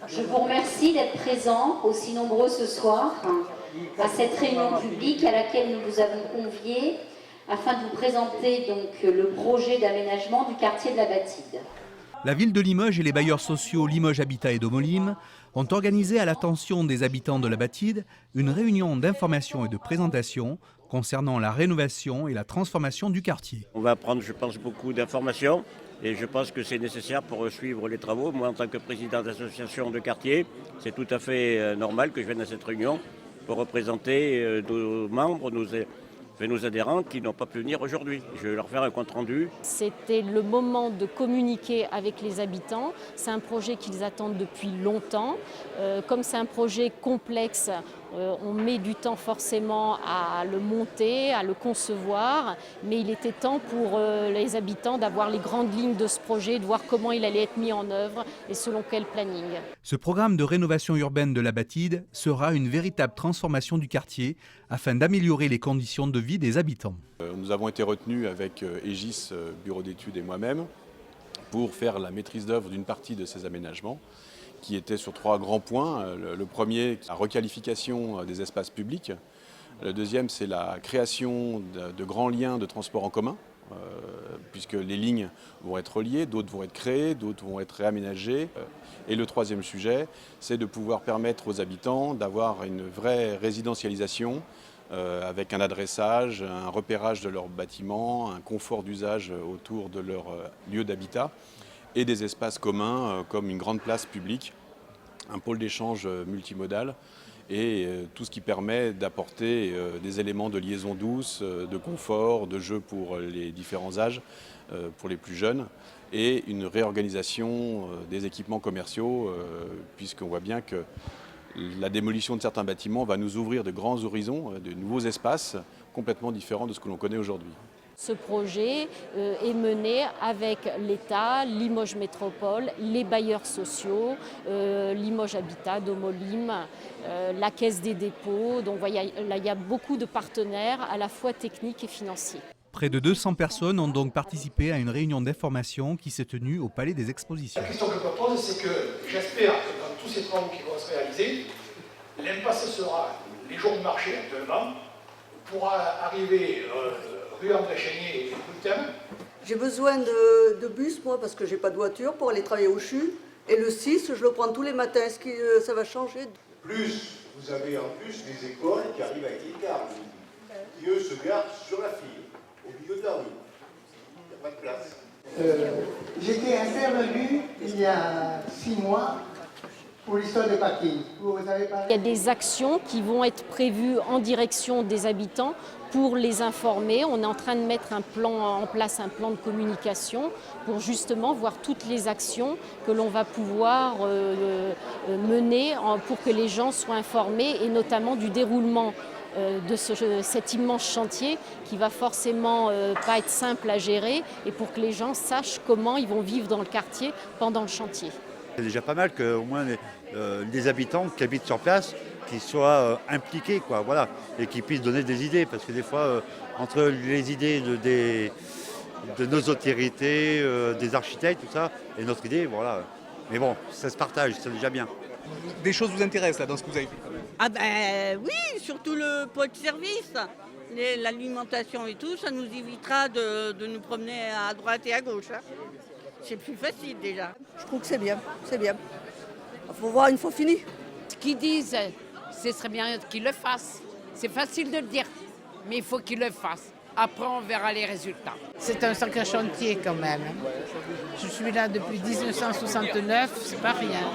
Je vous remercie d'être présents, aussi nombreux ce soir, à cette réunion publique à laquelle nous vous avons conviés afin de vous présenter donc le projet d'aménagement du quartier de la Batide. La ville de Limoges et les bailleurs sociaux Limoges Habitat et Domolim ont organisé à l'attention des habitants de la Batide une réunion d'information et de présentation concernant la rénovation et la transformation du quartier. On va prendre, je pense, beaucoup d'informations et je pense que c'est nécessaire pour suivre les travaux. Moi, en tant que président d'association de quartier, c'est tout à fait normal que je vienne à cette réunion pour représenter nos membres, nos adhérents qui n'ont pas pu venir aujourd'hui. Je vais leur faire un compte-rendu. C'était le moment de communiquer avec les habitants. C'est un projet qu'ils attendent depuis longtemps. Comme c'est un projet complexe, on met du temps forcément à le monter, à le concevoir, mais il était temps pour les habitants d'avoir les grandes lignes de ce projet, de voir comment il allait être mis en œuvre et selon quel planning. Ce programme de rénovation urbaine de la Batide sera une véritable transformation du quartier afin d'améliorer les conditions de vie des habitants. Nous avons été retenus avec Aegis, Bureau d'études et moi-même pour faire la maîtrise d'œuvre d'une partie de ces aménagements qui étaient sur 3 grands points. Le premier, la requalification des espaces publics. Le deuxième, c'est la création de grands liens de transport en commun, puisque les lignes vont être reliées, d'autres vont être créées, d'autres vont être réaménagées. Et le troisième sujet, c'est de pouvoir permettre aux habitants d'avoir une vraie résidentialisation avec un adressage, un repérage de leurs bâtiments, un confort d'usage autour de leur lieu d'habitat et des espaces communs comme une grande place publique, un pôle d'échange multimodal et tout ce qui permet d'apporter des éléments de liaison douce, de confort, de jeu pour les différents âges, pour les plus jeunes et une réorganisation des équipements commerciaux puisqu'on voit bien que la démolition de certains bâtiments va nous ouvrir de grands horizons, de nouveaux espaces complètement différents de ce que l'on connaît aujourd'hui. Ce projet est mené avec l'État, Limoges Métropole, les bailleurs sociaux, Limoges Habitat, Domolim, la Caisse des dépôts. Donc voilà, il y a beaucoup de partenaires à la fois techniques et financiers. Près de 200 personnes ont donc participé à une réunion d'information qui s'est tenue au Palais des Expositions. La question que je me pose, c'est que j'espère que dans tous ces travaux qui vont se réaliser, l'impasse sera les jours de marché actuellement, pourra arriver rue André Chénier et Bulletin. J'ai besoin de bus, moi, parce que j'ai pas de voiture pour aller travailler au CHU. Et le 6, je le prends tous les matins. Est-ce que ça va changer? Plus, vous avez en plus des écoles qui arrivent avec les cars, qui eux se gardent sur la file, au milieu de la rue. Il n'y a pas de place. J'étais intervenu il y a 6 mois pour l'histoire des parkings. Il y a des actions qui vont être prévues en direction des habitants pour les informer. On est en train de mettre en place un plan de communication pour justement voir toutes les actions que l'on va pouvoir mener pour que les gens soient informés et notamment du déroulement de cet immense chantier qui va forcément pas être simple à gérer et pour que les gens sachent comment ils vont vivre dans le quartier pendant le chantier. C'est déjà pas mal qu'au moins les habitants qui habitent sur place qui soient impliqués, quoi, voilà, et qui puissent donner des idées. Parce que des fois, entre les idées de nos autorités, des architectes, tout ça, et notre idée, voilà. Mais bon, ça se partage, c'est déjà bien. Des choses vous intéressent là dans ce que vous avez fait? Ah ben oui, surtout le pôle service, l'alimentation et tout, ça nous évitera de nous promener à droite et à gauche. Hein. C'est plus facile déjà. Je trouve que c'est bien, c'est bien. Il faut voir une fois fini. Ce qu'ils disent, ce serait bien qu'ils le fassent. C'est facile de le dire, mais il faut qu'ils le fassent. Après, on verra les résultats. C'est un sacré chantier quand même. Je suis là depuis 1969, c'est pas rien.